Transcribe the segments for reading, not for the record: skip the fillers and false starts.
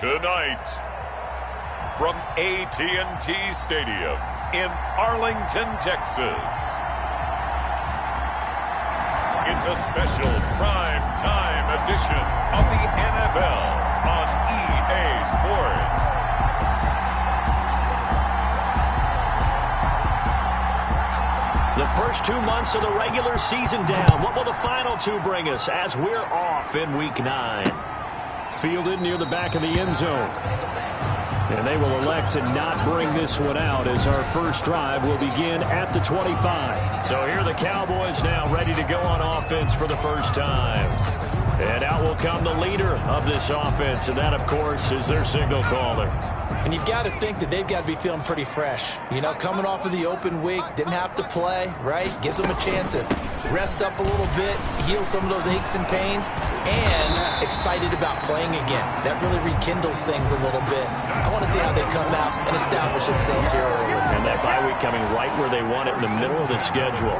Tonight, from AT&T Stadium in Arlington, Texas, it's a special prime time edition of the NFL on EA Sports. The first 2 months of the regular season down. What will the final two bring us as we're off in Week 9? Fielded near the back of the end zone. And they will elect to not bring this one out as our first drive will begin at the 25. So here are the Cowboys now ready to go on offense for the first time. And out will come the leader of this offense, and that, of course, is their signal caller. And you've got to think that they've got to be feeling pretty fresh. You know, coming off of the open week, didn't have to play, right? Gives them a chance to rest up a little bit, heal some of those aches and pains, and excited about playing again. That really rekindles things a little bit. I want to see how they come out and establish themselves here early. And that bye week coming right where they want it, in the middle of the schedule.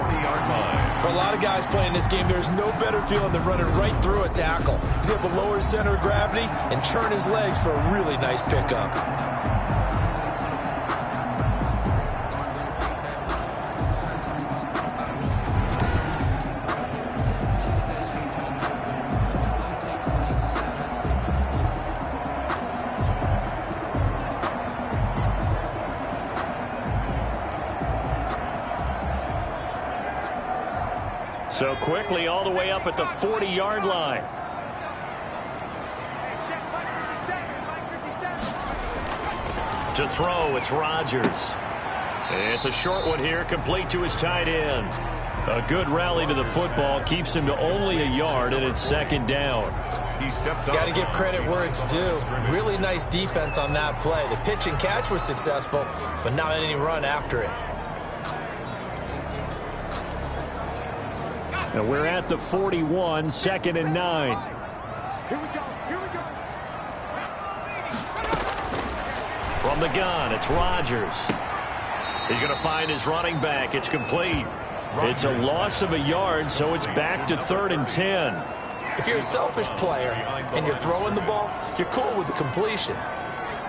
For a lot of guys playing this game, there's no better feeling than running right through a tackle. He's able to lower his center of gravity and turn his legs for a really nice pickup. So quickly all the way up at the 40-yard line. To throw, it's Rodgers. It's a short one here, complete to his tight end. A good rally to the football keeps him to only a yard, and it's second down. Got to give credit where it's due. Really nice defense on that play. The pitch and catch was successful, but not any run after it. And we're at the 41, 2nd and 9. Here we go. From the gun, it's Rodgers. He's going to find his running back. It's complete. It's a loss of a yard, so it's back to 3rd and 10. If you're a selfish player and you're throwing the ball, you're cool with the completion.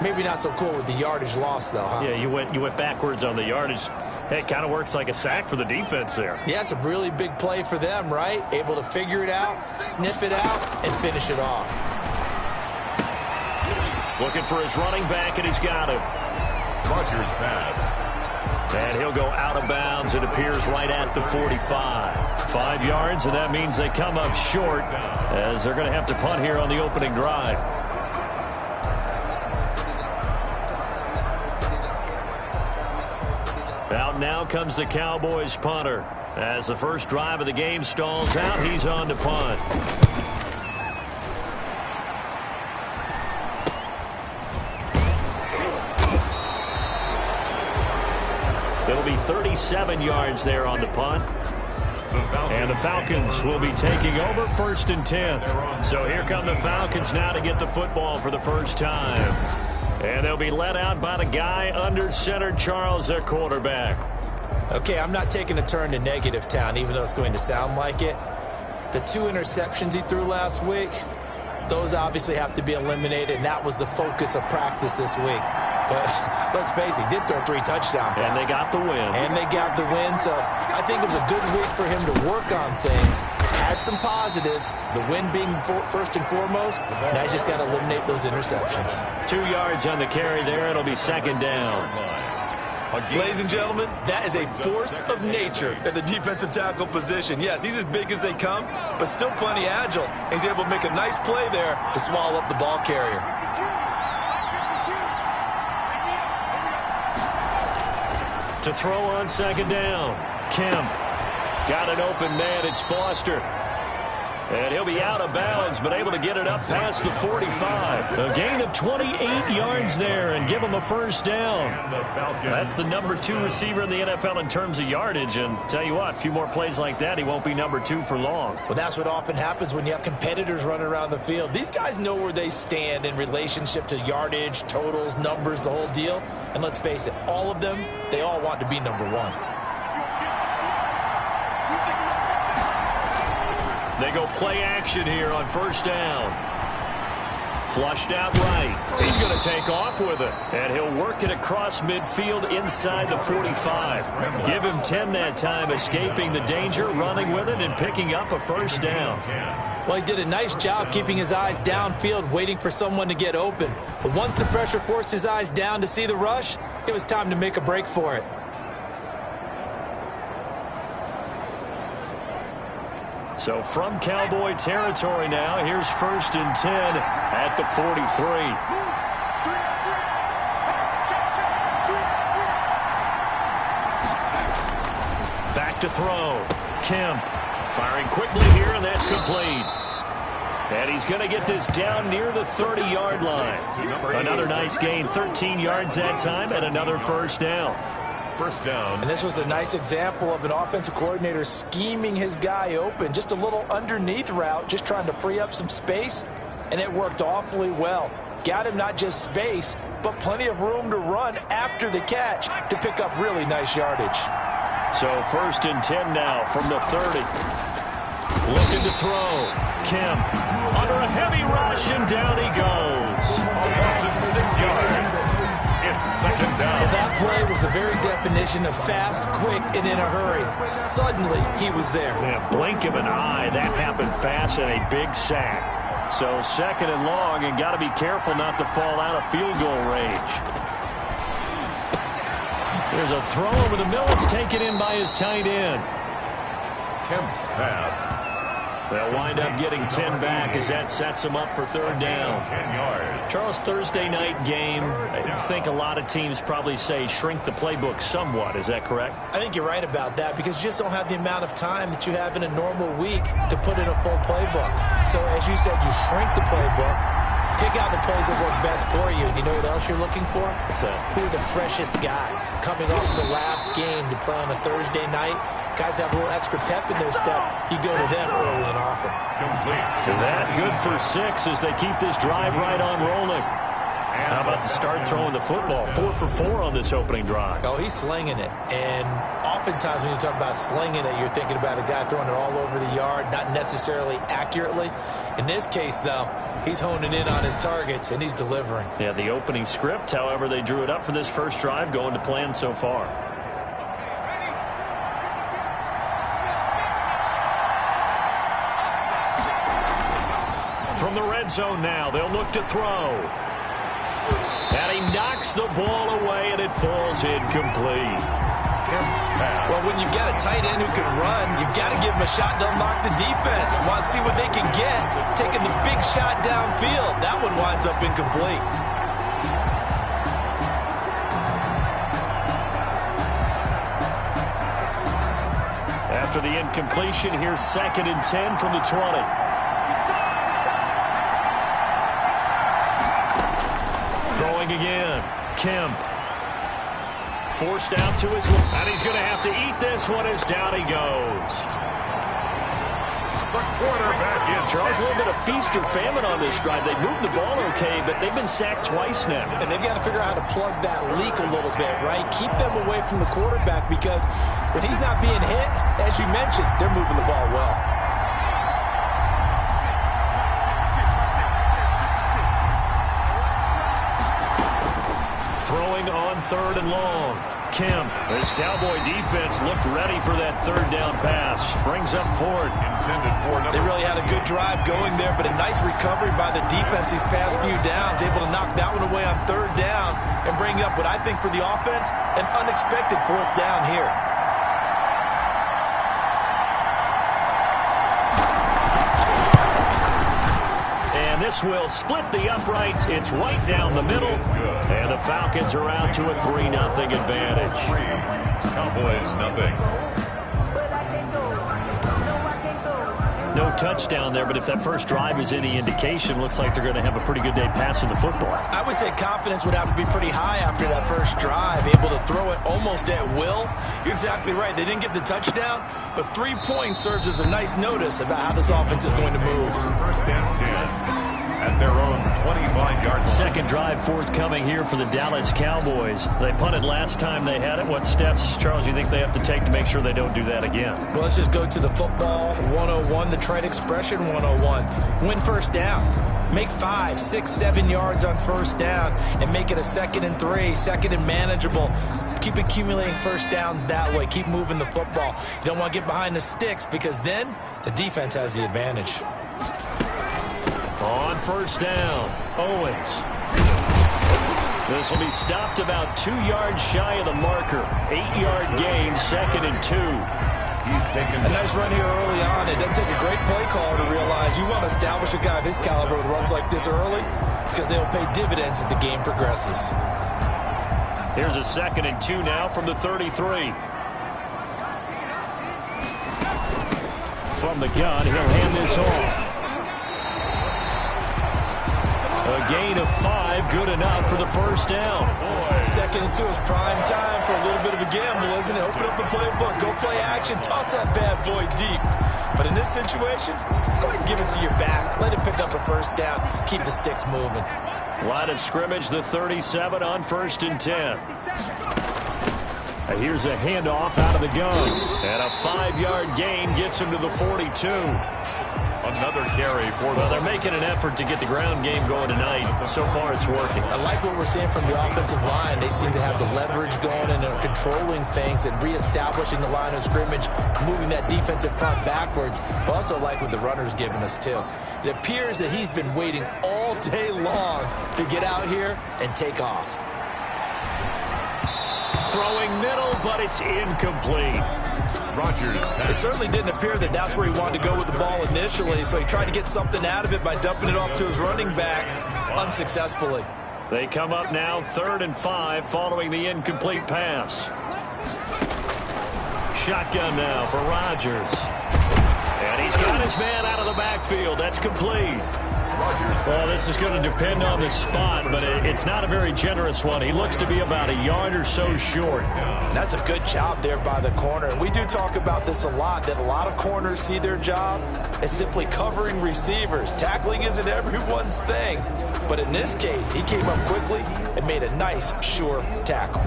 Maybe not so cool with the yardage loss, though, huh? Yeah, you went backwards on the yardage. Hey, it kind of works like a sack for the defense there. Yeah, it's a really big play for them, right? Able to figure it out, sniff it out, and finish it off. Looking for his running back, and he's got him. Rodgers pass. And he'll go out of bounds. It appears right at the 45. 5 yards, and that means they come up short as they're going to have to punt here on the opening drive. Out now comes the Cowboys punter. As the first drive of the game stalls out, he's on to punt. It'll be 37 yards there on the punt. And the Falcons will be taking over 1st and 10. So here come the Falcons now to get the football for the first time. And they'll be led out by the guy under center, Charles, their quarterback. Okay, I'm not taking a turn to negative town, even though it's going to sound like it. The 2 interceptions he threw last week, those obviously have to be eliminated, and that was the focus of practice this week. But let's face it, he did throw 3 touchdown passes. And they got the win. So I think it was a good week for him to work on things. Had some positives, the win being first and foremost. Now he's just got to eliminate those interceptions. 2 yards on the carry there. It'll be second down. Ladies and gentlemen, that is a force of nature at the defensive tackle position. Yes, he's as big as they come, but still plenty agile. He's able to make a nice play there to swallow up the ball carrier. To throw on second down, Kemp. Got an open man. It's Foster. And he'll be out of bounds, but able to get it up past the 45. A gain of 28 yards there and give him a first down. That's the number 2 receiver in the NFL in terms of yardage. And tell you what, a few more plays like that, he won't be number 2 for long. Well, that's what often happens when you have competitors running around the field. These guys know where they stand in relationship to yardage, totals, numbers, the whole deal. And let's face it, all of them, they all want to be number 1. They go play action here on first down. Flushed out right. He's going to take off with it. And he'll work it across midfield inside the 45. Give him 10 that time, escaping the danger, running with it, and picking up a first down. Well, he did a nice job keeping his eyes downfield, waiting for someone to get open. But once the pressure forced his eyes down to see the rush, it was time to make a break for it. So from Cowboy territory now, here's 1st and 10 at the 43. Back to throw. Kemp firing quickly here, and that's complete. And he's going to get this down near the 30-yard line. Another nice gain, 13 yards that time, and another first down. First down. And this was a nice example of an offensive coordinator scheming his guy open. Just a little underneath route, just trying to free up some space, and it worked awfully well. Got him not just space, but plenty of room to run after the catch to pick up really nice yardage. So 1st and 10 now from the 30. Looking to throw. Kemp under a heavy rush, and down he goes. Almost 6 yards. It's second down. Well, that play was the very definition of fast, quick, and in a hurry. Suddenly, he was there. Yeah, blink of an eye, that happened fast, and a big sack. So 2nd and long, and got to be careful not to fall out of field goal range. There's a throw over the middle. It's taken in by his tight end. Kemp's pass. They'll wind up getting 10 back as that sets them up for 3rd down. 10 yards. Charles, Thursday night game, I think a lot of teams probably say shrink the playbook somewhat. Is that correct? I think you're right about that because you just don't have the amount of time that you have in a normal week to put in a full playbook. So, as you said, you shrink the playbook, pick out the plays that work best for you. And you know what else you're looking for? What's that? Who are the freshest guys coming off the last game to play on a Thursday night? Guys have a little extra pep in their step. You go to them early and often. And that good for 6 as they keep this drive right on rolling. How about the start throwing the football? 4 for 4 on this opening drive. Oh, he's slinging it. And oftentimes when you talk about slinging it, you're thinking about a guy throwing it all over the yard, not necessarily accurately. In this case, though, he's honing in on his targets, and he's delivering. Yeah, the opening script, however, they drew it up for this first drive, going to plan so far. From the red zone now, they'll look to throw. And he knocks the ball away, and it falls incomplete. Well, when you've got a tight end who can run, you've got to give him a shot to unlock the defense. Want to see what they can get. Taking the big shot downfield. That one winds up incomplete. After the incompletion, here's 2nd and 10 from the 20. Throwing again. Kemp. Forced out to his left. And he's going to have to eat this one as down he goes. The quarterback is Charles, a little bit of feast or famine on this drive. They moved the ball okay, but they've been sacked twice now. And they've got to figure out how to plug that leak a little bit, right? Keep them away from the quarterback because when he's not being hit, as you mentioned, they're moving the ball well. Throwing on 3rd and long. Kemp. This Cowboy defense looked ready for that 3rd down pass. Brings up 4th. They really had a good drive going there, but a nice recovery by the defense these past few downs. Able to knock that one away on 3rd down and bring up what I think for the offense, an unexpected 4th down here. And this will split the uprights. It's right down the middle. And the Falcons are out to a 3-0 advantage. Cowboys nothing. No touchdown there, but if that first drive is any indication, looks like they're going to have a pretty good day passing the football. I would say confidence would have to be pretty high after that first drive, able to throw it almost at will. You're exactly right. They didn't get the touchdown, but 3 points serves as a nice notice about how this offense is going to move. 1st and 10 at their own 25-yard line. Second drive forthcoming here for the Dallas Cowboys. They punted last time they had it. What steps, Charles, you think they have to take to make sure they don't do that again? Well, let's just go to the football 101, the trade expression 101. Win first down. Make 5, 6, 7 yards on first down and make it a 2nd and 3, 2nd and manageable. Keep accumulating first downs that way. Keep moving the football. You don't want to get behind the sticks because then the defense has the advantage. On first down, Owens. This will be stopped about 2 yards shy of the marker. 8-yard gain, 2nd and 2. He's taken a nice run here early on. It doesn't take a great play caller to realize you want to establish a guy of his caliber with runs like this early because they'll pay dividends as the game progresses. Here's a 2nd and 2 now from the 33. From the gun, he'll hand this off. A gain of 5, good enough for the first down. 2nd and 2 is prime time for a little bit of a gamble, isn't it? Open up the playbook, go play action, toss that bad boy deep. But in this situation, go ahead and give it to your back. Let him pick up a first down. Keep the sticks moving. Line of scrimmage, the 37 on 1st and 10. Here's a handoff out of the gun. And a 5-yard gain gets him to the 42. another carry for them. Well, they're making an effort to get the ground game going tonight. So far, it's working. I like what we're seeing from the offensive line. They seem to have the leverage going and are controlling things and reestablishing the line of scrimmage, moving that defensive front backwards. But also like what the runner's giving us, too. It appears that he's been waiting all day long to get out here and take off. Throwing middle, but it's incomplete. Rodgers. It certainly didn't appear that that's where he wanted to go with the ball initially, so he tried to get something out of it by dumping it off to his running back unsuccessful. They come up now 3rd and 5 following the incomplete pass. Shotgun now for Rodgers. And he's got his man out of the backfield. That's complete. Well, this is going to depend on the spot, but it's not a very generous one. He looks to be about a yard or so short. That's a good job there by the corner. And we do talk about this a lot, that a lot of corners see their job as simply covering receivers. Tackling isn't everyone's thing. But in this case, he came up quickly and made a nice, sure tackle.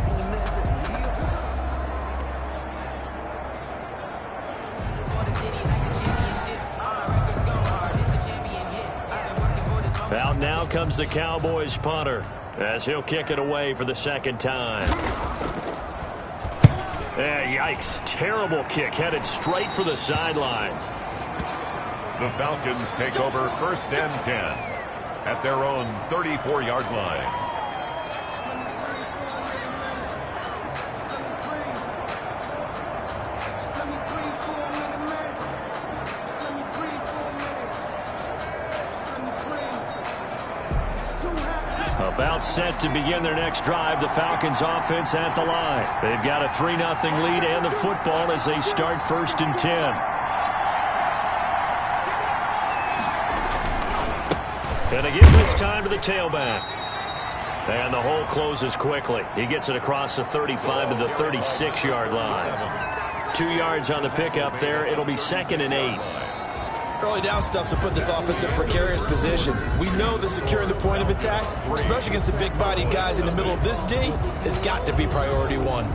Out now comes the Cowboys punter as he'll kick it away for the 2nd time. Yikes. Terrible kick headed straight for the sidelines. The Falcons take over 1st and 10 at their own 34-yard line. About set to begin their next drive, the Falcons offense at the line. They've got a 3-0 lead and the football as they start 1st and 10. And they give this time to the tailback. And the hole closes quickly. He gets it across the 35 to the 36-yard line. 2 yards on the pickup there. It'll be 2nd and 8. Early down stuff to put this offense in a precarious position. We know that securing the point of attack, especially against the big-bodied guys in the middle of this D, has got to be priority one.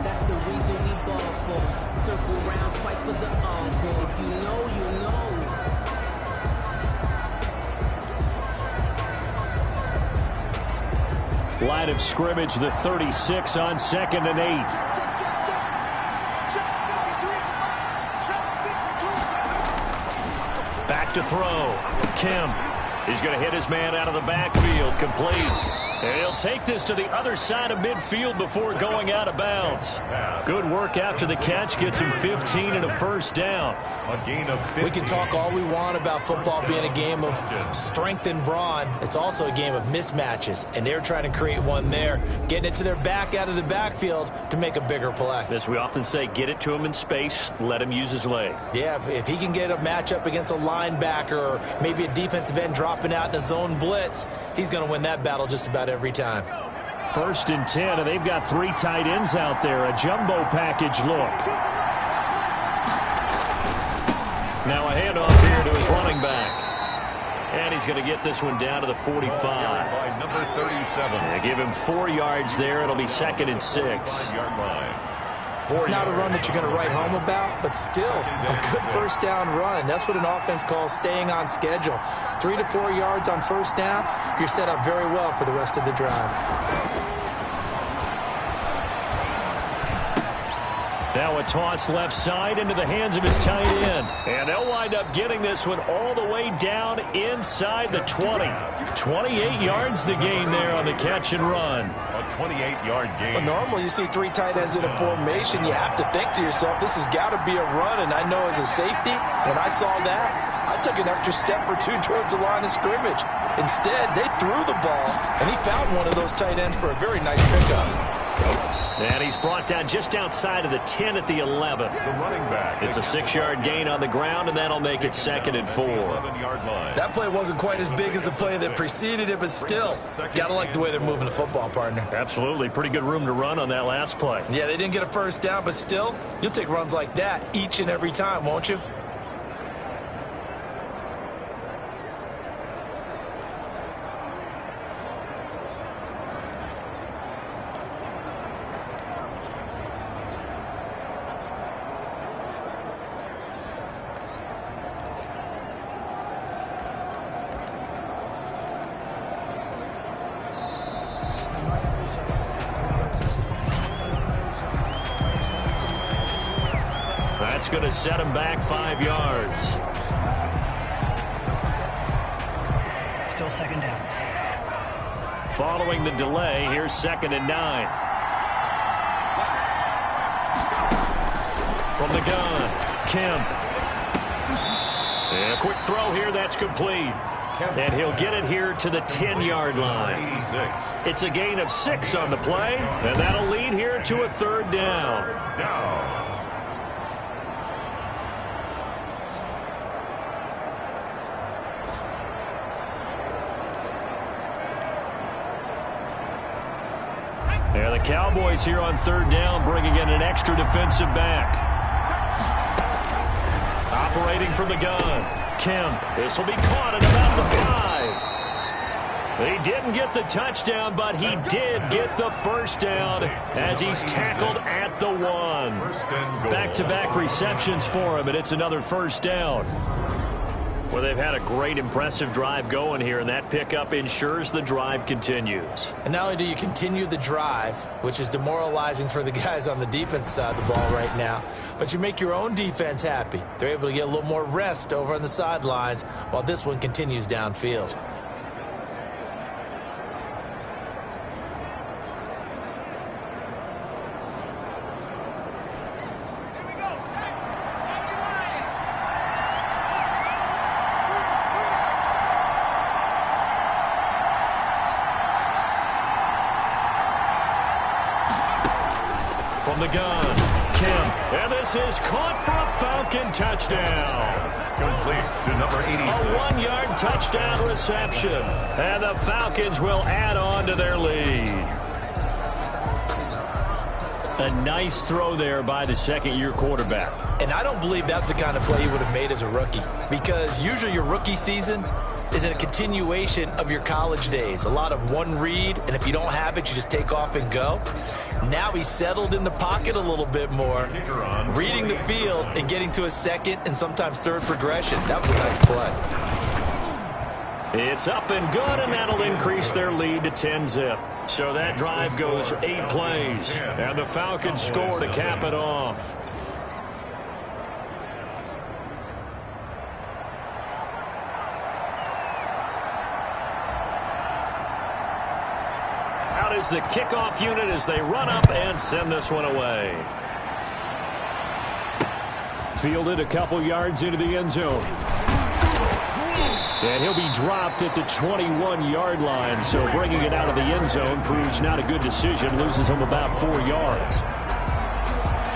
That's the reason we ball for. Circle round twice for the encore. If you know, you know. Line of scrimmage, the 36 on 2nd and 8. Back to throw. Kemp. He's going to hit his man out of the backfield. Complete. And he'll take this to the other side of midfield before going out of bounds. Good work after the catch. Gets him 15 and a 1st down. A gain of 15. We can talk all we want about football being a game of strength and brawn. It's also a game of mismatches, and they're trying to create one there, getting it to their back out of the backfield to make a bigger play. As we often say, get it to him in space, let him use his leg. Yeah, if he can get a matchup against a linebacker or maybe a defensive end dropping out in a zone blitz, he's going to win that battle just about every time. 1st and 10, and they've got 3 tight ends out there. A jumbo package look. Now a handoff here to his running back. And he's going to get this one down to the 45. By number 37. They give him 4 yards there. It'll be 2nd and 6. 5-yard line. Not a run that you're going to write home about, but still a good first down run. That's what an offense calls staying on schedule. 3 to 4 yards on first down, you're set up very well for the rest of the drive. Now a toss left side into the hands of his tight end. And they'll wind up getting this one all the way down inside the 20. 28 yards the gain there on the catch and run. A 28-yard gain. Well, normally you see 3 tight ends in a formation. You have to think to yourself, this has got to be a run. And I know as a safety, when I saw that, I took an extra step or 2 towards the line of scrimmage. Instead, they threw the ball, and he found one of those tight ends for a very nice pickup. And he's brought down just outside of the 10 at the 11. The running back. It's a 6-yard gain on the ground, and that'll make it 2nd and 4. 11-yard line. That play wasn't quite as big as the play that preceded it, but still, gotta like the way they're moving the football, partner. Absolutely. Pretty good room to run on that last play. Yeah, they didn't get a first down, but still, you'll take runs like that each and every time, won't you? That's going to set him back 5 yards. Still 2nd down. Following the delay, here's 2nd and 9. From the gun, Kemp. And a quick throw here, that's complete. And he'll get it here to the 10-yard line. 86. It's a gain of 6 on the play, and that'll lead here to a 3rd down. Yeah, the Cowboys here on 3rd down, bringing in an extra defensive back. Operating from the gun, Kemp. This will be caught at about the 5. He didn't get the touchdown, but he did get the first down as he's tackled at the 1. Back-to-back receptions for him, and it's another first down. Well, they've had a great, impressive drive going here, and that pickup ensures the drive continues. And not only do you continue the drive, which is demoralizing for the guys on the defensive side of the ball right now, but you make your own defense happy. They're able to get a little more rest over on the sidelines while this one continues downfield. From the gun, Kemp, and this is caught for a Falcon touchdown. Complete to number 86. A 1-yard touchdown reception, and the Falcons will add on to their lead. A nice throw there by the second-year quarterback. And I don't believe that's the kind of play he would have made as a rookie, because usually your rookie season is a continuation of your college days. A lot of one read, and if you don't have it, you just take off and go. Now he's settled in the pocket a little bit more, reading the field and getting to a second and sometimes third progression. That was a nice play. It's up and good, and that'll increase their lead to 10-zip. So that drive goes 8 plays, and the Falcons score to cap it off. Out is the kickoff unit as they run up and send this one away. Fielded a couple yards into the end zone. And he'll be dropped at the 21-yard line, so bringing it out of the end zone proves not a good decision, loses him about 4 yards.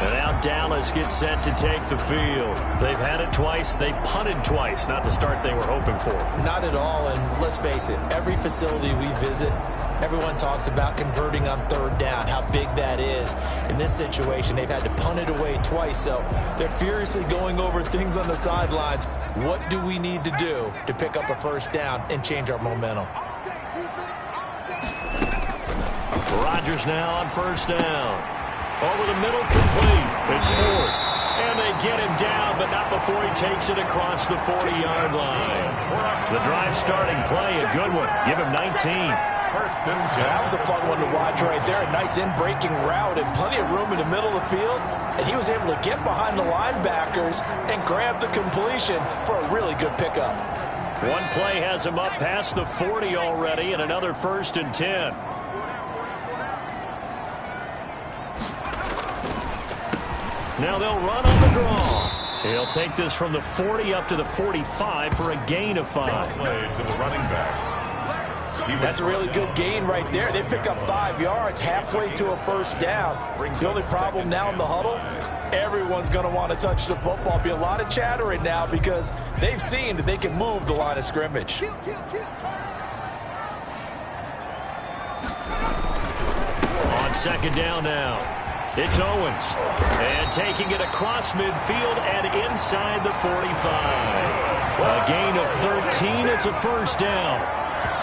And now Dallas gets set to take the field. They've had it twice. They've punted twice. Not the start they were hoping for. Not at all, and let's face it, every facility we visit, everyone talks about converting on 3rd down, how big that is. In this situation, they've had to punt it away twice, so they're furiously going over things on the sidelines. What do we need to do to pick up a first down and change our momentum? Rodgers now on 1st down. Over the middle, complete. It's Ford. And they get him down, but not before he takes it across the 40-yard line. The drive starting play, a good one. Give him 19. That was a fun one to watch right there. A nice in-breaking route and plenty of room in the middle of the field. And he was able to get behind the linebackers and grab the completion for a really good pickup. One play has him up past the 40 already, and another 1st and 10. Now they'll run on the draw. He'll take this from the 40 up to the 45 for a gain of 5. Play to the running back. That's a really good gain right there. They pick up 5 yards halfway to a 1st down. The only problem now in the huddle, everyone's going to want to touch the football. Be a lot of chattering now because they've seen that they can move the line of scrimmage. On 2nd down now, it's Owens. And taking it across midfield and inside the 45. A gain of 13. It's a 1st down.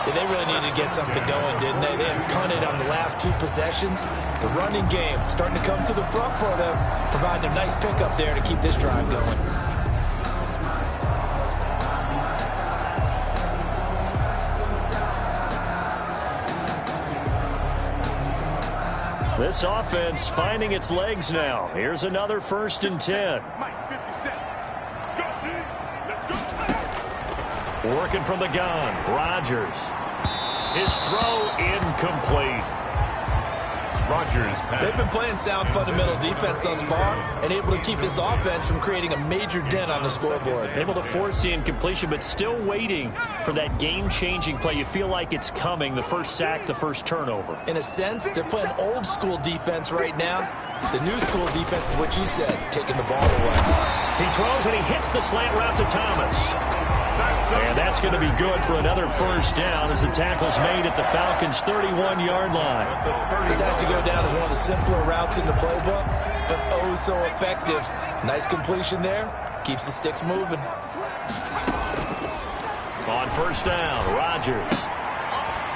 Yeah, they really needed to get something going, didn't they? They had punted on the last 2 possessions. The running game starting to come to the front for them, providing a nice pickup there to keep this drive going. This offense finding its legs now. Here's another 1st and 10. Working from the gun, Rodgers. His throw incomplete. Rodgers pass. They've been playing sound fundamental defense thus far and able to keep this offense from creating a major dent on the scoreboard. Able to force the incompletion, but still waiting for that game-changing play. You feel like it's coming, the first sack, the first turnover. In a sense, they're playing old school defense right now. The new school defense is what you said, taking the ball away. He throws and he hits the slant route to Thomas. And that's going to be good for another 1st down as the tackle's made at the Falcons' 31-yard line. This has to go down as one of the simpler routes in the playbook, but oh so effective. Nice completion there. Keeps the sticks moving. On 1st down, Rodgers.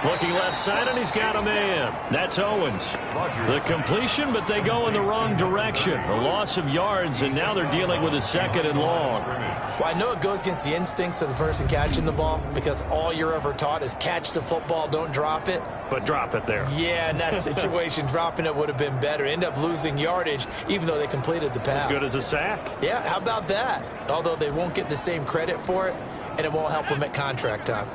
Looking left side, and he's got a man. That's Owens. The completion, but they go in the wrong direction. A loss of yards, and now they're dealing with a 2nd and long. Well, I know it goes against the instincts of the person catching the ball because all you're ever taught is catch the football, don't drop it. But drop it there. Yeah, in that situation, dropping it would have been better. End up losing yardage, even though they completed the pass. As good as a sack. Yeah, how about that? Although they won't get the same credit for it, and it won't help them at contract time.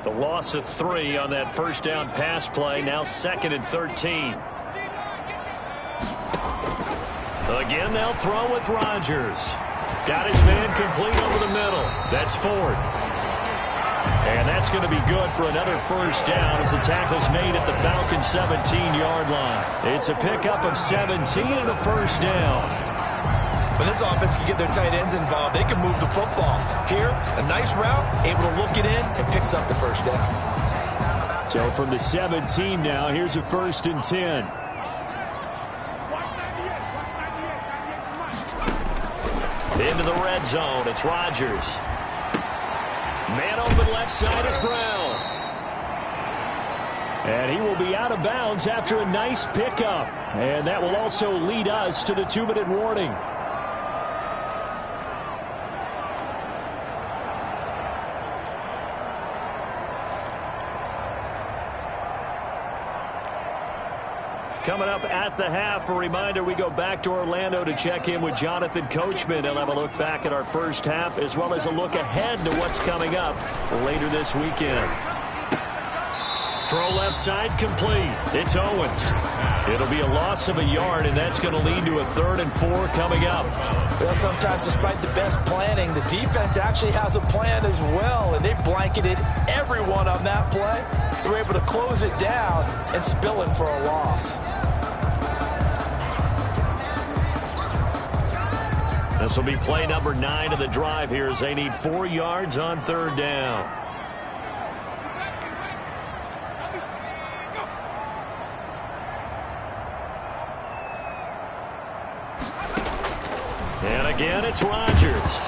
The loss of 3 on that 1st down pass play, now 2nd and 13. Again, they'll throw with Rodgers. Got his man complete over the middle. That's Ford. And that's going to be good for another 1st down as the tackle's made at the Falcons' 17-yard line. It's a pickup of 17 and a 1st down. When this offense can get their tight ends involved, they can move the football. Here, a nice route, able to look it in, and picks up the 1st down. So from the 17 now, here's a 1st and 10. Into the red zone, it's Rodgers. Man open left side is Brown. And he will be out of bounds after a nice pickup. And that will also lead us to the 2-minute warning. Coming up at the half, a reminder, we go back to Orlando to check in with Jonathan Coachman. He'll have a look back at our 1st half as well as a look ahead to what's coming up later this weekend. Throw left side complete. It's Owens. It'll be a loss of a yard, and that's going to lead to a 3rd and 4 coming up. Well, sometimes despite the best planning, the defense actually has a plan as well, and they blanketed everyone on that play. They were able to close it down and spill it for a loss. This will be play number 9 of the drive here as they need 4 yards on 3rd down. And again, it's Rodgers.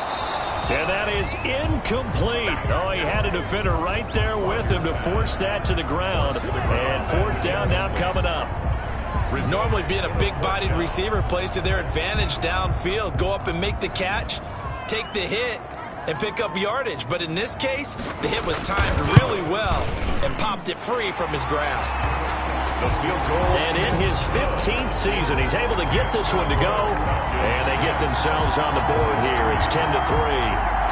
And that is incomplete. Oh, he had a defender right there with him to force that to the ground. And 4th down now coming up. Normally being a big-bodied receiver plays to their advantage downfield. Go up and make the catch, take the hit, and pick up yardage. But in this case, the hit was timed really well and popped it free from his grasp. And in his 15th season, he's able to get this one to go. And they get themselves on the board here. It's 10-3.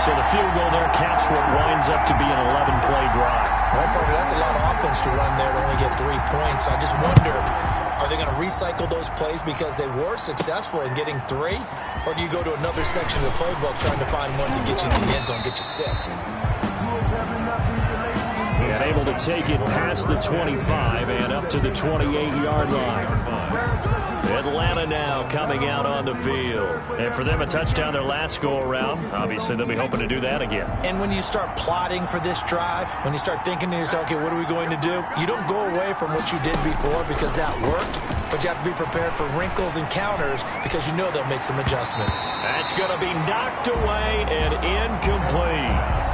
So the field goal there caps what winds up to be an 11-play drive. Well, Parker, that's a lot of offense to run there to only get 3 points. I just wonder, are they going to recycle those plays because they were successful in getting 3? Or do you go to another section of the playbook trying to find ones that get you into the end zone, get you 6? And able to take it past the 25 and up to the 28-yard line. Atlanta now coming out on the field. And for them, a touchdown their last go-around. Obviously, they'll be hoping to do that again. And when you start plotting for this drive, when you start thinking to yourself, okay, what are we going to do? You don't go away from what you did before because that worked, but you have to be prepared for wrinkles and counters because you know they'll make some adjustments. That's going to be knocked away and incomplete.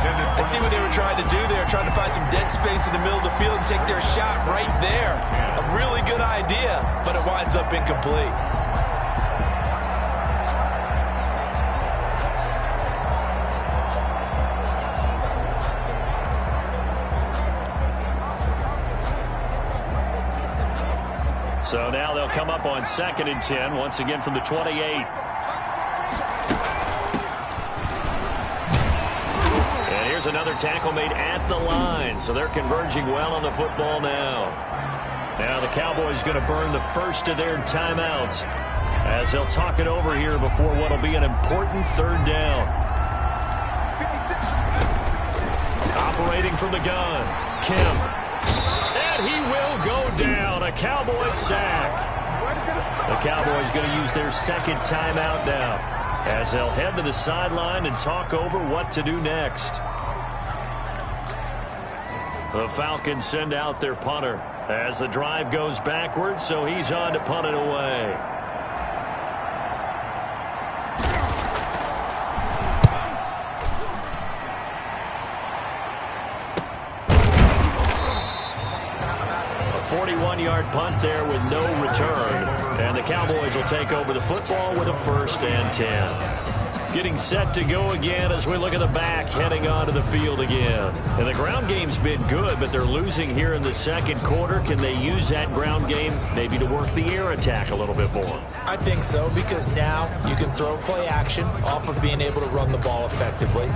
I see what they were trying to do there, trying to find some dead space in the middle of the field and take their shot right there. A really good idea, but it winds up incomplete. So now they'll come up on 2nd and 10, once again from the 28. Here's another tackle made at the line, so they're converging well on the football now. Now the Cowboys going to burn the first of their timeouts as they'll talk it over here before what will be an important 3rd down. Operating from the gun, Kemp. And he will go down, a Cowboys sack. The Cowboys going to use their 2nd timeout now as they'll head to the sideline and talk over what to do next. The Falcons send out their punter as the drive goes backwards, so he's on to punt it away. A 41-yard punt there with no return, and the Cowboys will take over the football with a 1st and 10. Getting set to go again as we look at the back, heading onto the field again. And the ground game's been good, but they're losing here in the 2nd quarter. Can they use that ground game maybe to work the air attack a little bit more? I think so, because now you can throw play action off of being able to run the ball effectively.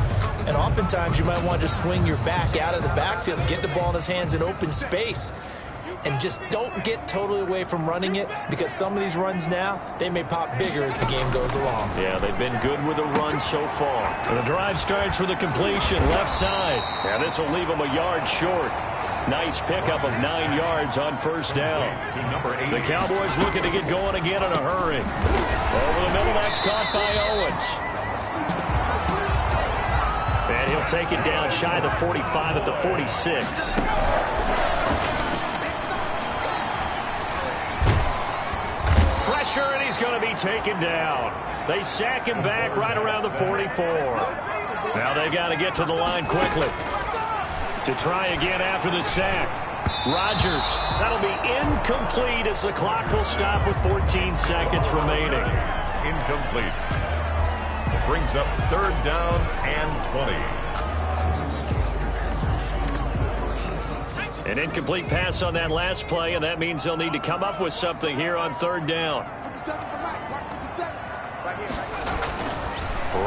And oftentimes you might want to just swing your back out of the backfield and get the ball in his hands in open space. And just don't get totally away from running it, because some of these runs now, they may pop bigger as the game goes along. Yeah, they've been good with the run so far. And the drive starts with a completion left side. And this will leave them a yard short. Nice pickup of 9 yards on 1st down. The Cowboys looking to get going again in a hurry. Over the middle, that's caught by Owens. And he'll take it down shy of the 45 at the 46. Pressure, and he's going to be taken down. They sack him back right around the 44. Now they got to get to the line quickly to try again after the sack. Rodgers, that'll be incomplete as the clock will stop with 14 seconds remaining. Incomplete. Brings up 3rd down and 20. An incomplete pass on that last play, and that means they'll need to come up with something here on 3rd down.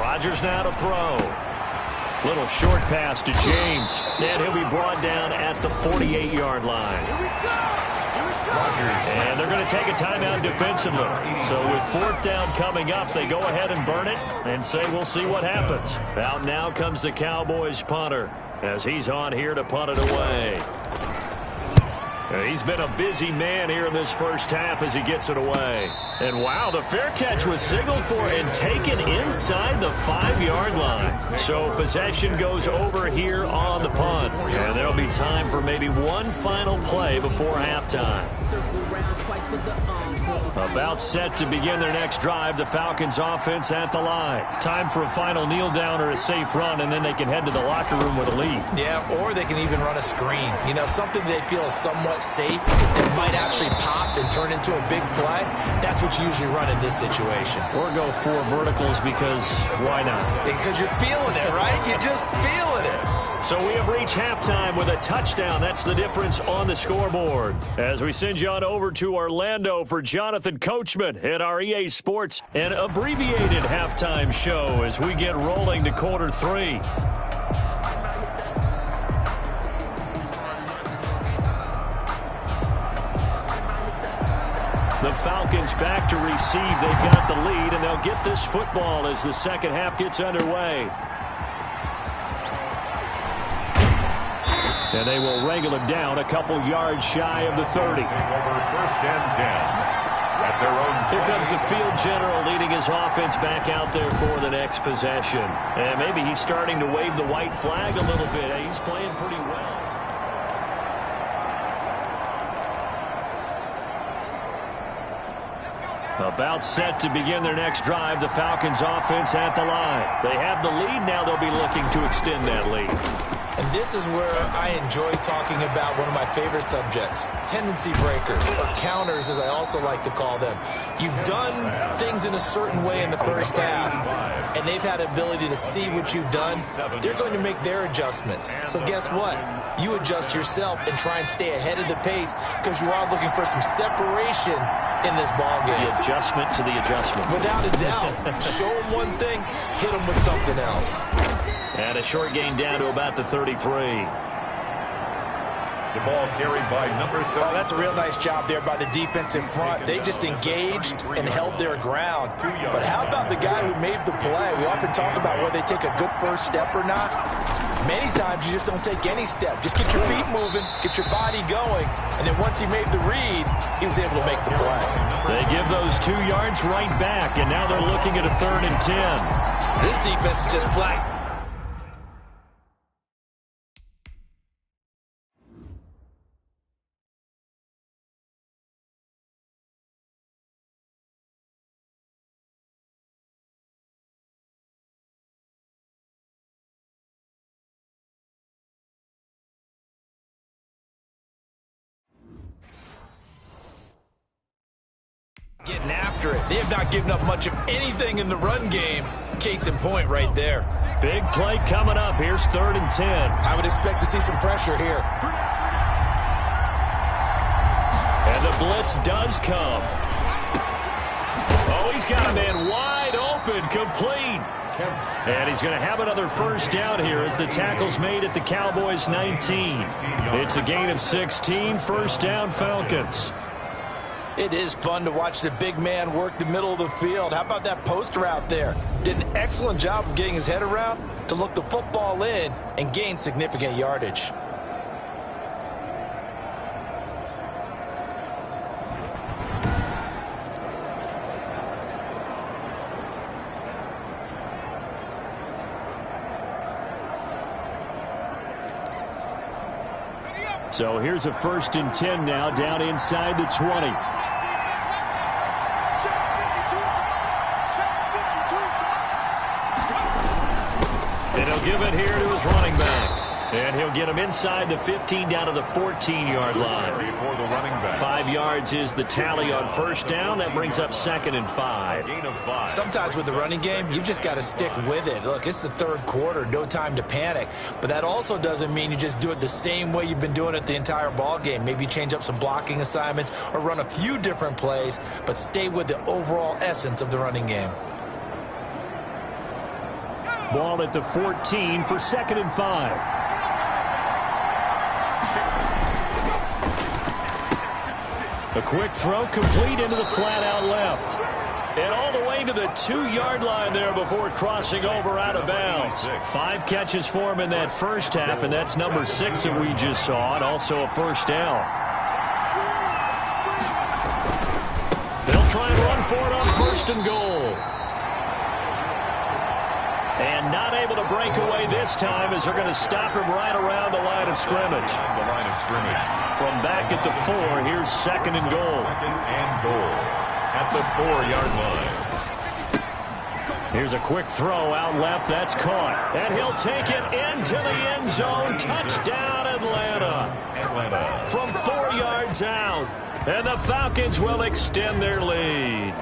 Rodgers now to throw. Little short pass to James, and he'll be brought down at the 48-yard line. And they're going to take a timeout defensively. So with 4th down coming up, they go ahead and burn it and say we'll see what happens. Out now comes the Cowboys punter as he's on here to punt it away. He's been a busy man here in this 1st half as he gets it away. And wow, the fair catch was signaled for and taken inside the 5-yard line. So possession goes over here on the punt. And there'll be time for maybe one final play before halftime. twice for the encore. About set to begin their next drive. The Falcons offense at the line. Time for a final kneel down or a safe run, and then they can head to the locker room with a lead. Yeah, or they can even run a screen. You know, something they feel is somewhat safe that might actually pop and turn into a big play. That's what you usually run in this situation. Or go 4 verticals because why not? Because you're feeling it, right? You're just feeling it. So we have reached halftime with a touchdown. That's the difference on the scoreboard. As we send you on over to Orlando for Jonathan Coachman at our EA Sports, an abbreviated halftime show as we get rolling to quarter 3. The Falcons back to receive. They've got the lead, and they'll get this football as the second half gets underway. And they will wrangle him down a couple yards shy of the 30. Over first and 10 at their own 20. Here comes the field general leading his offense back out there for the next possession. And maybe he's starting to wave the white flag a little bit. He's playing pretty well. About set to begin their next drive. The Falcons offense at the line. They have the lead. Now they'll be looking to extend that lead. And this is where I enjoy talking about one of my favorite subjects, tendency breakers, or counters as I also like to call them. You've done things in a certain way in the first half, and they've had the ability to see what you've done. They're going to make their adjustments. So guess what? You adjust yourself and try and stay ahead of the pace because you are looking for some separation in this ball game. The adjustment to the adjustment. Without a doubt. Show them one thing, hit them with something else. And a short gain down to about the 33. The ball carried by number 30. Oh, that's a real nice job there by the defense in front. They just engaged and held their ground. But how about the guy who made the play? We often talk about whether they take a good first step or not. Many times you just don't take any step. Just get your feet moving, get your body going, and then once he made the read, he was able to make the play. They give those 2 yards right back, and now they're looking at a 3rd and 10. This defense is just flat. Getting after it. They have not given up much of anything in the run game. Case in point right there. Big play coming up. Here's 3rd and 10. I would expect to see some pressure here. And the blitz does come. Oh, he's got a man wide open, complete. And he's going to have another first down here as the tackle's made at the Cowboys' 19. It's a gain of 16. First down, Falcons. It is fun to watch the big man work the middle of the field. How about that post route there? Did an excellent job of getting his head around to look the football in and gain significant yardage. So here's a 1st and 10 now down inside the 20. And he'll give it here to his running back. And he'll get him inside the 15 down to the 14-yard line. 5 yards is the tally on first down. That brings up 2nd and 5. Sometimes with the running game, you've just got to stick with it. Look, it's the 3rd quarter, no time to panic. But that also doesn't mean you just do it the same way you've been doing it the entire ball game. Maybe change up some blocking assignments or run a few different plays, but stay with the overall essence of the running game. Ball at the 14 for 2nd and 5. A quick throw complete into the flat out left. And all the way to the 2-yard line there before crossing over out of bounds. 5 catches for him in that first half, and that's number 6 that we just saw, and also a first down. They'll try and run for it on 1st and goal. And not able to break away this time as they're going to stop him right around the line of scrimmage. from back at the 4, here's second and goal. Second and goal at the 4-yard line. Here's a quick throw out left. That's caught. And he'll take it into the end zone. Touchdown, Atlanta. From 4 yards out. And the Falcons will extend their lead.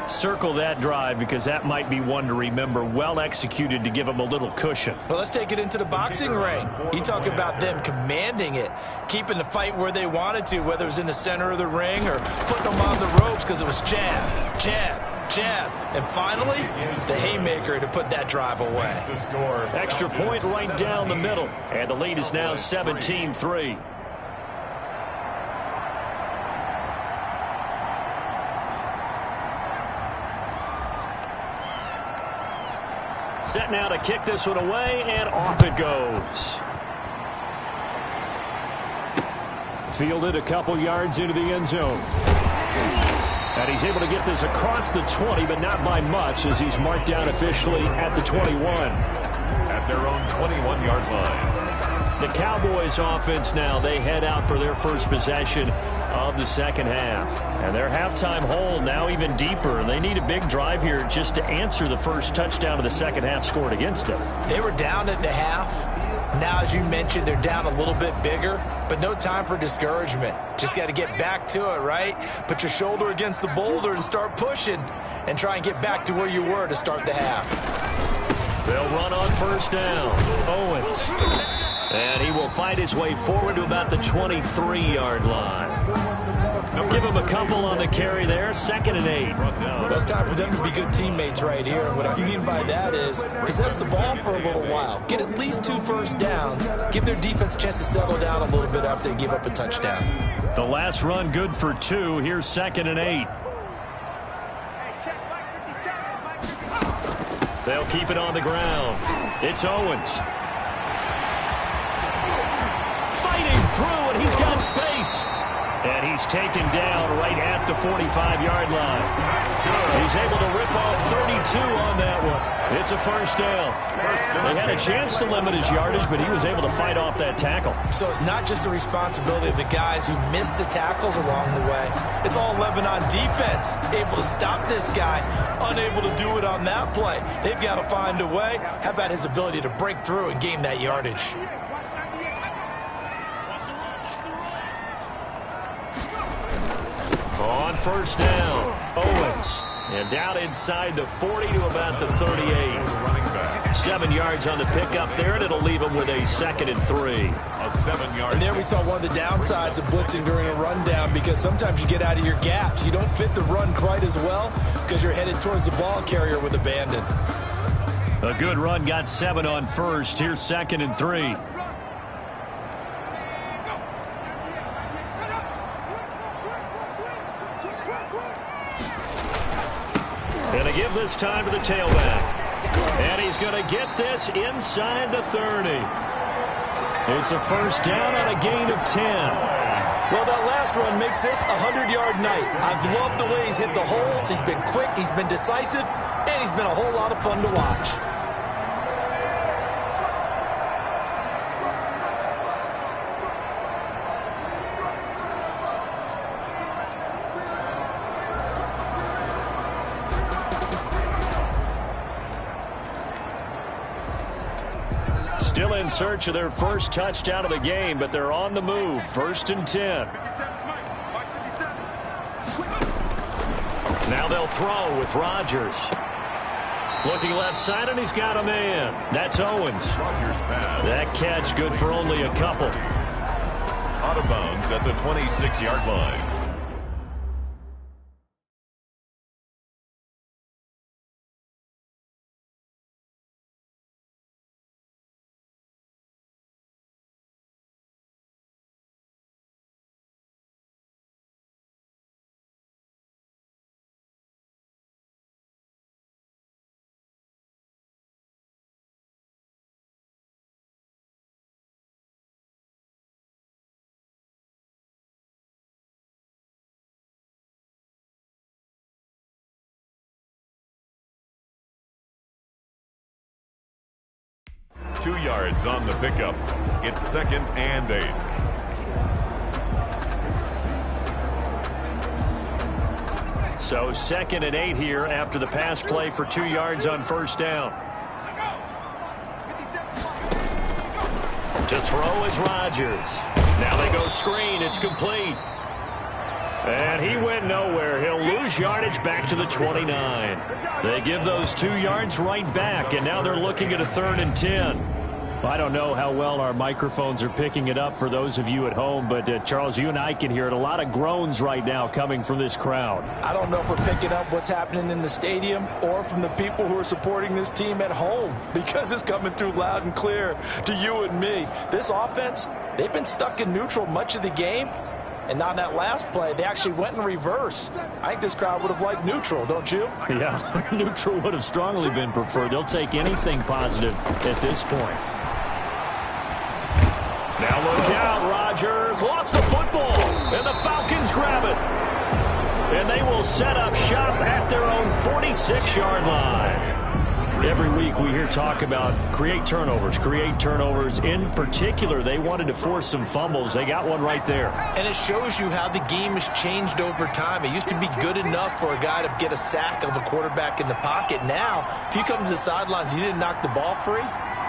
Circle that drive because that might be one to remember. Well executed to give them a little cushion. Well, let's take it into the boxing ring. You talk about them commanding it, keeping the fight where they wanted to, whether it was in the center of the ring or putting them on the ropes because it was jab, jab, jab. And finally, the haymaker to put that drive away. Extra point right down the middle. And the lead is now 17-3. Set now to kick this one away, and off it goes. Fielded a couple yards into the end zone. And he's able to get this across the 20, but not by much, as he's marked down officially at the 21. At their own 21-yard line. The Cowboys offense now, they head out for their first possession of the second half. And their halftime hole now even deeper. They need a big drive here just to answer the first touchdown of the second half scored against them. They were down at the half. Now, as you mentioned, they're down a little bit bigger, but no time for discouragement. Just got to get back to it, right? Put your shoulder against the boulder and start pushing and try and get back to where you were to start the half. They'll run on first down. Owens. And he will fight his way forward to about the 23-yard line. Give him a couple on the carry there. 2nd and 8. Well, it's time for them to be good teammates right here. And what I mean by that is possess the ball for a little while. Get at least 2 first downs. Give their defense a chance to settle down a little bit after they give up a touchdown. The last run good for 2. Here's 2nd and 8. They'll keep it on the ground. It's Owens. Fighting through, and he's got space. And he's taken down right at the 45-yard line. He's able to rip off 32 on that one. It's a first down. They had a chance to limit his yardage, but he was able to fight off that tackle. So it's not just the responsibility of the guys who missed the tackles along the way. It's all 11 on defense. Able to stop this guy, unable to do it on that play. They've got to find a way. How about his ability to break through and gain that yardage? On first down, Owens. And down inside the 40 to about the 38. 7 yards on the pickup there, and it'll leave him with a 2nd and 3. A 7-yard. And there we saw one of the downsides of blitzing during a rundown, because sometimes you get out of your gaps. You don't fit the run quite as well because you're headed towards the ball carrier with abandon. A good run, got 7 on first. Here's 2nd and 3. Going to give this time to the tailback. And he's going to get this inside the 30. It's a first down on a gain of 10. Well, that last run makes this a 100-yard night. I've loved the way he's hit the holes. He's been quick, he's been decisive, and he's been a whole lot of fun to watch. Still in search of their first touchdown of the game, but they're on the move. 1st and 10. Now they'll throw with Rodgers. Looking left side, and he's got a man. That's Owens. That catch good for only a couple. Out of bounds at the 26-yard line. Yards on the pickup. It's 2nd and 8. So 2nd and 8 here after the pass play for 2 yards on first down. To throw is Rodgers. Now they go screen. It's complete. And he went nowhere. He'll lose yardage back to the 29. They give those 2 yards right back, and now they're looking at a 3rd and 10. I don't know how well our microphones are picking it up for those of you at home, but Charles, you and I can hear it. A lot of groans right now coming from this crowd. I don't know if we're picking up what's happening in the stadium or from the people who are supporting this team at home, because it's coming through loud and clear to you and me. This offense, they've been stuck in neutral much of the game, and on that last play, they actually went in reverse. I think this crowd would have liked neutral, don't you? Yeah, neutral would have strongly been preferred. They'll take anything positive at this point. Now look out, Rodgers lost the football, and the Falcons grab it. And they will set up shop at their own 46-yard line. Every week we hear talk about create turnovers. In particular, they wanted to force some fumbles. They got one right there. And it shows you how the game has changed over time. It used to be good enough for a guy to get a sack of a quarterback in the pocket. Now, if you come to the sidelines and you didn't knock the ball free,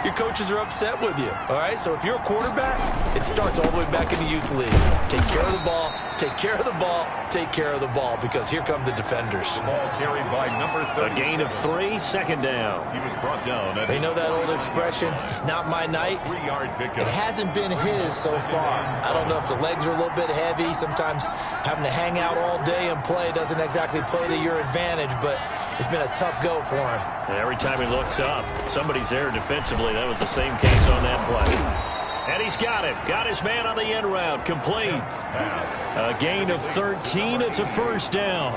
your coaches are upset with you, all right? So if you're a quarterback, it starts all the way back in the youth leagues. Take care of the ball, take care of the ball, take care of the ball, because here come the defenders. The ball carried by number 30. A gain of 3, 2nd down. He was brought down. You know that old expression, it's not my night? 3-yard pickup. It hasn't been his so far. I don't know if the legs are a little bit heavy. Sometimes having to hang out all day and play doesn't exactly play to your advantage, but it's been a tough go for him. And every time he looks up, somebody's there defensively. That was the same case on that play. And he's got it. Got his man on the end route. Complete. A gain of 13. It's a 1st down.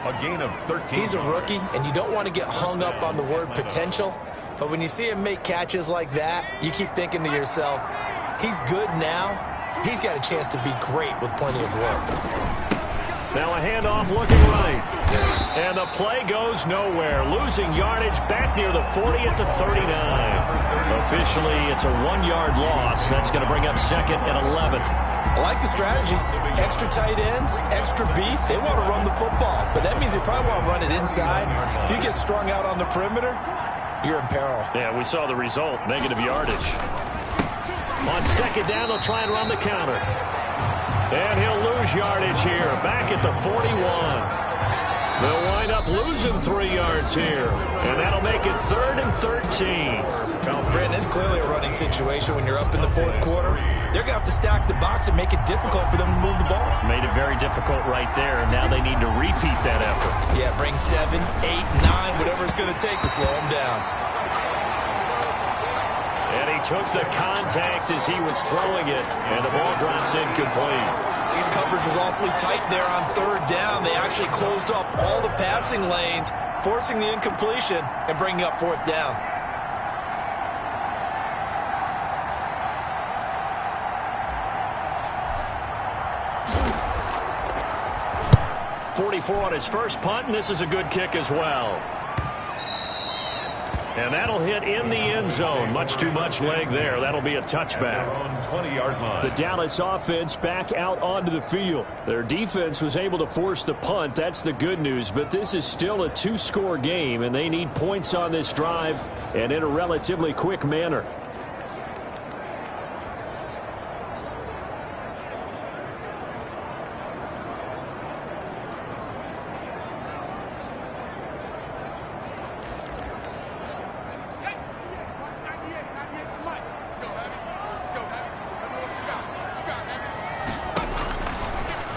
A gain of 13. He's a rookie, and you don't want to get hung up on the word potential. But when you see him make catches like that, you keep thinking to yourself, he's good now. He's got a chance to be great with plenty of work. Now a handoff looking right. And the play goes nowhere. Losing yardage back near the 40 at the 39. Officially, it's a 1-yard loss. That's going to bring up 2nd and 11. I like the strategy. Extra tight ends, extra beef. They want to run the football, but that means they probably want to run it inside. If you get strung out on the perimeter, you're in peril. Yeah, we saw the result. Negative yardage. On 2nd down, they'll try and run the counter. And he'll lose yardage here. Back at the 41. They'll wind up losing 3 yards here. And that'll make it 3rd and 13. Brandon, it's clearly a running situation when you're up in the 4th quarter. They're going to have to stack the box and make it difficult for them to move the ball. Made it very difficult right there. Now they need to repeat that effort. Yeah, bring 7, 8, 9, whatever it's going to take to slow them down. And he took the contact as he was throwing it. And the ball drops incomplete. Coverage was awfully tight there on 3rd down. They actually closed off all the passing lanes, forcing the incompletion and bringing up 4th down. .44 on his first punt, and this is a good kick as well. And that'll hit in the end zone. Much too much leg there. That'll be a touchback. On 20-yard line. The Dallas offense back out onto the field. Their defense was able to force the punt. That's the good news. But this is still a 2-score game, and they need points on this drive and in a relatively quick manner.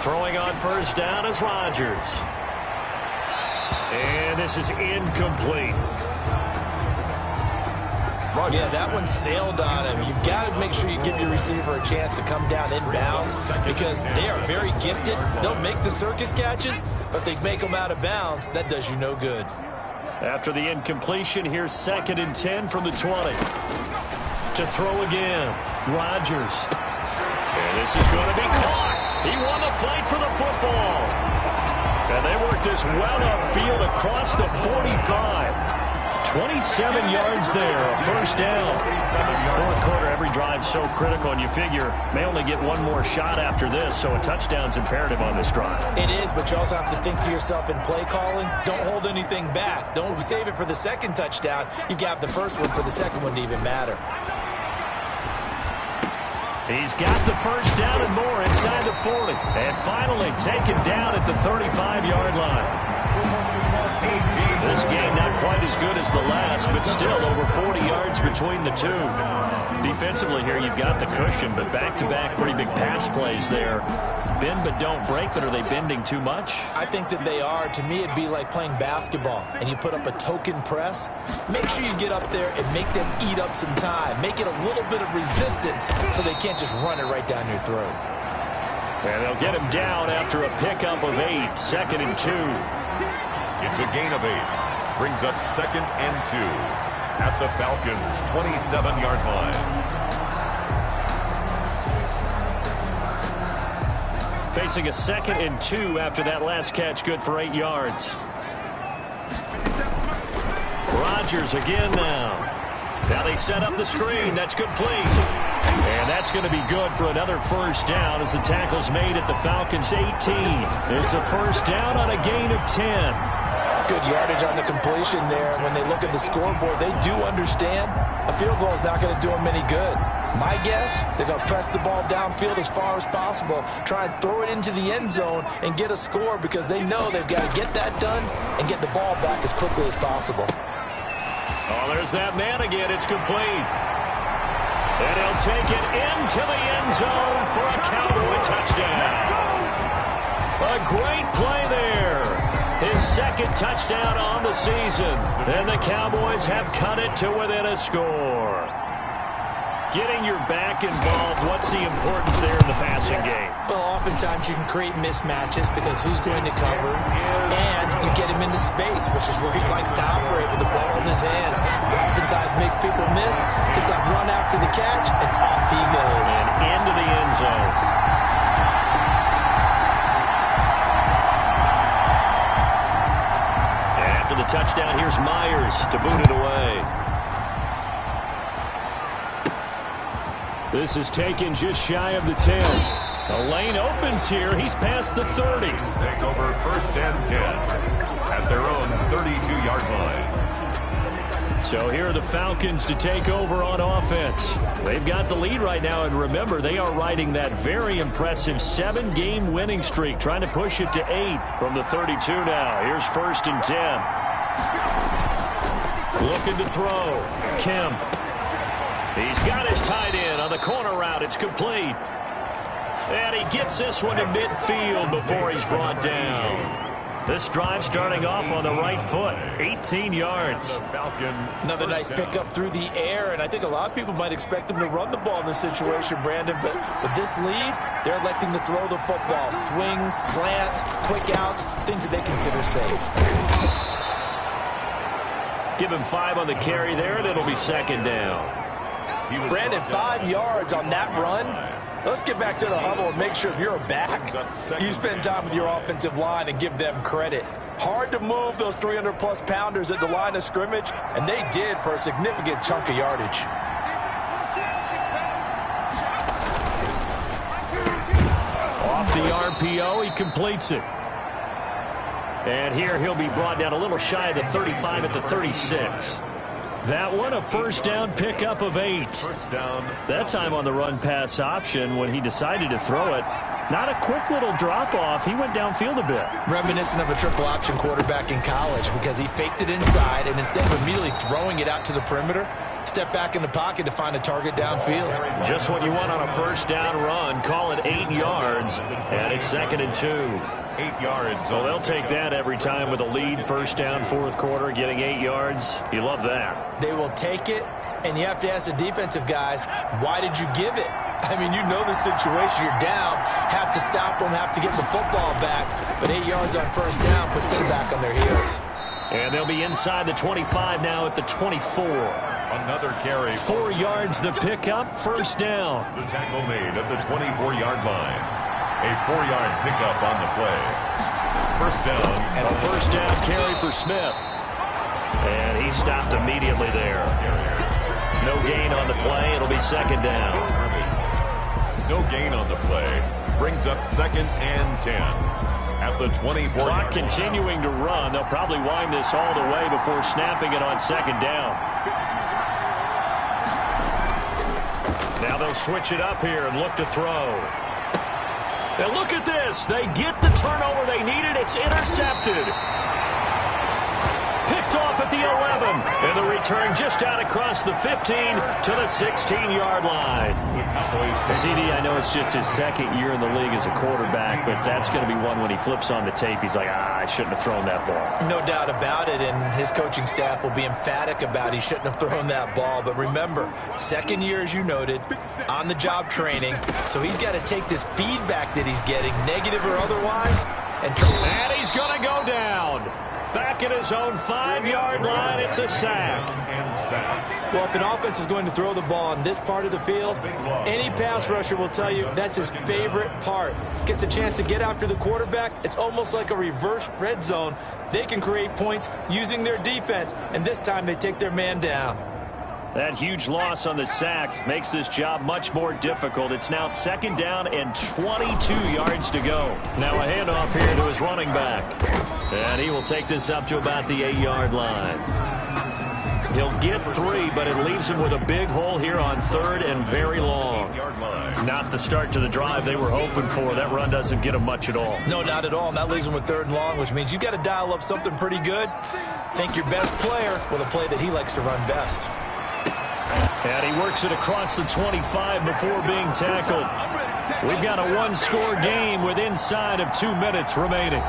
Throwing on first down is Rodgers. And this is incomplete. Yeah, that one sailed on him. You've got to make sure you give your receiver a chance to come down inbounds because they are very gifted. They'll make the circus catches, but they make them out of bounds. That does you no good. After the incompletion, here's 2nd and 10 from the 20. To throw again, Rodgers. And this is going to be caught. He won the fight for the football. And they work this well upfield across the 45. 27 yards there, a first down. Fourth quarter, every drive's so critical, and you figure may only get one more shot after this, so a touchdown's imperative on this drive. It is, but you also have to think to yourself in play calling, don't hold anything back. Don't save it for the second touchdown. You got the first one for the second one to even matter. He's got the first down and more inside the 40. And finally taken down at the 35-yard line. This game not quite as good as the last, but still over 40 yards between the two. Defensively here, you've got the cushion, but back-to-back pretty big pass plays there. Bend but don't break, but are they bending too much? I think that they are. To me, it'd be like playing basketball, and you put up a token press. Make sure you get up there and make them eat up some time. Make it a little bit of resistance so they can't just run it right down your throat. And they'll get him down after a pickup of 8, 2nd and 2. It's a gain of 8. Brings up 2nd and 2 at the Falcons' 27-yard line. Facing a 2nd and 2 after that last catch, good for 8 yards. Rodgers again now. Now they set up the screen. That's complete. And that's going to be good for another first down as the tackle's made at the Falcons' 18. It's a first down on a gain of 10. Good yardage on the completion there. When they look at the scoreboard, they do understand a field goal is not going to do them any good. My guess, they're going to press the ball downfield as far as possible, try and throw it into the end zone and get a score because they know they've got to get that done and get the ball back as quickly as possible. Oh, there's that man again. It's complete. And he'll take it into the end zone for a Cowboy touchdown. A great play there. His second touchdown on the season. And the Cowboys have cut it to within a score. Getting your back involved, what's the importance there in the passing game? Well, oftentimes you can create mismatches because who's going to cover, and you get him into space, which is where he likes to operate with the ball in his hands. Oftentimes makes people miss, gets that run after the catch, and off he goes. And into the end zone. And after the touchdown, here's Myers to boot it away. This is taken just shy of the 10. The lane opens here. He's past the 30. Take over 1st and 10 at their own 32-yard line. So here are the Falcons to take over on offense. They've got the lead right now, and remember, they are riding that very impressive 7-game winning streak, trying to push it to 8 from the 32 now. Here's 1st and 10. Looking to throw. Kemp. He's got his tight end on the corner route. It's complete. And he gets this one to midfield before he's brought down. This drive starting off on the right foot. 18 yards. Another nice pickup through the air, and I think a lot of people might expect him to run the ball in this situation, Brandon. But with this lead, they're electing to throw the football. Swings, slants, quick outs, things that they consider safe. Give him 5 on the carry there, and it'll be 2nd down. Brandon, 5 yards on that run. Let's get back to the huddle and make sure if you're a back, you spend time with your offensive line and give them credit. Hard to move those 300-plus pounders at the line of scrimmage, and they did for a significant chunk of yardage. Off the RPO, he completes it. And here he'll be brought down a little shy of the 35 at the 36. That one, a first down pickup of 8. That time on the run pass option when he decided to throw it. Not a quick little drop off. He went downfield a bit. Reminiscent of a triple option quarterback in college because he faked it inside and instead of immediately throwing it out to the perimeter, step back in the pocket to find a target downfield. Just what you want on a first down run. Call it 8 yards. And it's 2nd and 2. 8 yards. Well, they'll take that every time with a lead. First down, 4th quarter, getting 8 yards. You love that. They will take it, and you have to ask the defensive guys, why did you give it? I mean, you know the situation. You're down, have to stop them, have to get the football back. But 8 yards on first down puts them back on their heels. And they'll be inside the 25 now at the 24. Another carry. 4 yards the pickup, first down. The tackle made at the 24-yard line. A 4-yard pickup on the play. First down. And a first down carry for Smith. And he stopped immediately there. No gain on the play. It'll be second down. No gain on the play. Brings up 2nd and 10. At the 24. Clock continuing to run. They'll probably wind this all the way before snapping it on second down. Now they'll switch it up here and look to throw. Now look at this. They get the turnover they needed. It's intercepted. Picked off at the 11. And the return just out across the 15 to the 16-yard line. CD, I know it's just his second year in the league as a quarterback, but that's going to be one when he flips on the tape. He's like, I shouldn't have thrown that ball. No doubt about it, and his coaching staff will be emphatic about he shouldn't have thrown that ball. But remember, second year, as you noted, on-the-job training, so he's got to take this feedback that he's getting, negative or otherwise, and he's going to go down. Back at his own 5-yard line, it's a sack. Well, if an offense is going to throw the ball on this part of the field, any pass rusher will tell you that's his favorite part. Gets a chance to get after the quarterback. It's almost like a reverse red zone. They can create points using their defense, and this time they take their man down. That huge loss on the sack makes this job much more difficult. It's now second down and 22 yards to go. Now a handoff here to his running back. And he will take this up to about the 8-yard line. He'll get 3, but it leaves him with a big hole here on 3rd and very long. Not the start to the drive they were hoping for. That run doesn't get him much at all. No, not at all. And that leaves him with 3rd and long, which means you got to dial up something pretty good. Think your best player with a play that he likes to run best. And he works it across the 25 before being tackled. We've got a one-score game with inside of 2 minutes remaining.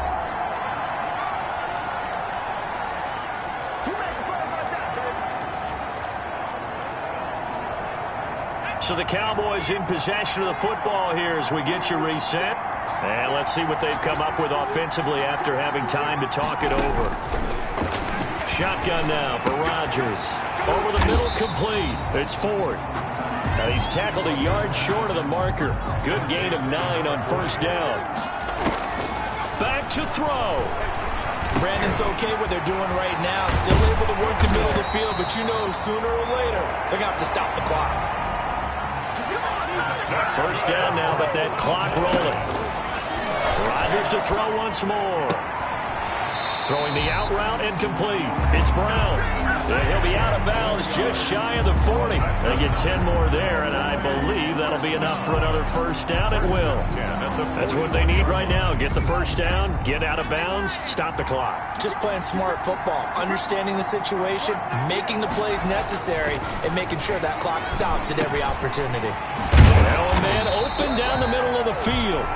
So the Cowboys in possession of the football here as we get you reset. And let's see what they've come up with offensively after having time to talk it over. Shotgun now for Rodgers. Over the middle, complete. It's Ford. Now he's tackled a yard short of the marker. Good gain of 9 on first down. Back to throw. Brandon's okay what they're doing right now. Still able to work the middle of the field, but you know sooner or later they're going to have to stop the clock. First down now, but that clock rolling. Rodgers to throw once more. Throwing the out route incomplete. It's Brown. He'll be out of bounds just shy of the 40. They get 10 more there, and I believe that'll be enough for another first down. It will. That's what they need right now. Get the first down, get out of bounds, stop the clock. Just playing smart football, understanding the situation, making the plays necessary, and making sure that clock stops at every opportunity. Now a man open down the middle of the field.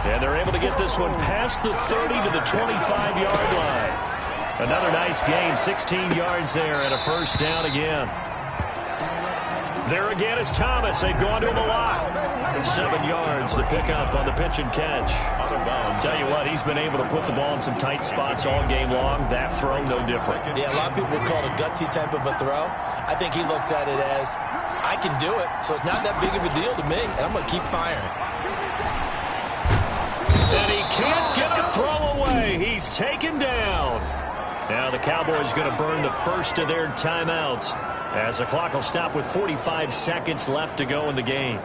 And they're able to get this one past the 30 to the 25-yard line. Another nice gain, 16 yards there, and a first down again. There again is Thomas. They've gone to him a lot. 7 yards to pick up on the pitch and catch. Tell you what, he's been able to put the ball in some tight spots all game long. That throw, no different. Yeah, a lot of people would call it a gutsy type of a throw. I think he looks at it as, I can do it, so it's not that big of a deal to me, and I'm going to keep firing. And he can't get a throw away. He's taken down. Now the Cowboys going to burn the first of their timeouts as the clock will stop with 45 seconds left to go in the game.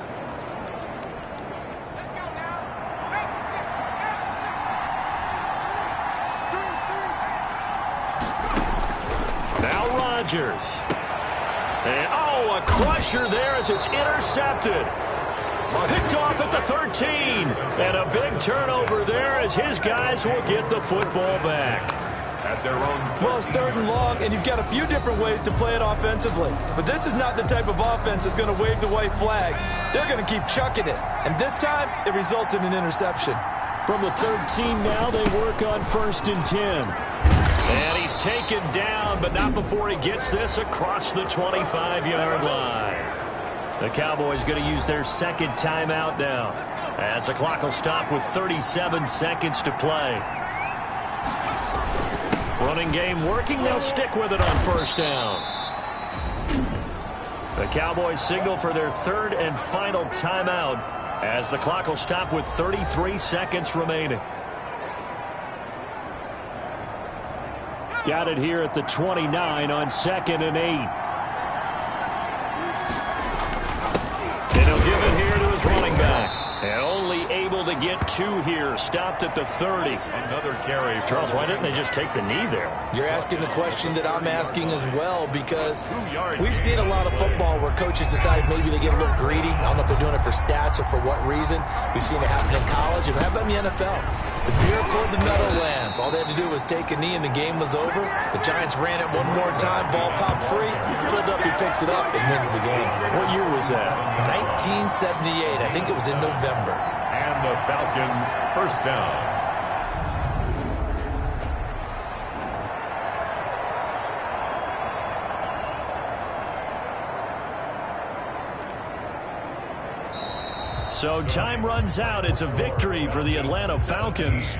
Now Rodgers. And, a crusher there as it's intercepted. Picked off at the 13. And a big turnover there as his guys will get the football back. At their own. Well, it's 3rd and long, and you've got a few different ways to play it offensively. But this is not the type of offense that's going to wave the white flag. They're going to keep chucking it. And this time, it results in an interception. From the 13 now, they work on 1st and 10. And he's taken down, but not before he gets this across the 25-yard line. The Cowboys going to use their second timeout now, as the clock will stop with 37 seconds to play. Running game working. They'll stick with it on first down. The Cowboys signal for their 3rd and final timeout as the clock will stop with 33 seconds remaining. Got it here at the 29 on 2nd and 8. And he'll give it here to his running back. And only able to get 2 here. Stopped at the 30. Another carry. Charles, why didn't they just take the knee there? You're asking the question that I'm asking as well, because we've seen a lot of football where coaches decide maybe they get a little greedy. I don't know if they're doing it for stats or for what reason. We've seen it happen in college and how about in the NFL? The miracle of the Meadowlands. All they had to do was take a knee and the game was over. The Giants ran it one more time. Ball popped free. Philadelphia picks it up and wins the game. What year was that? 1978. I think it was in November. And the Falcon first down. So time runs out. It's a victory for the Atlanta Falcons.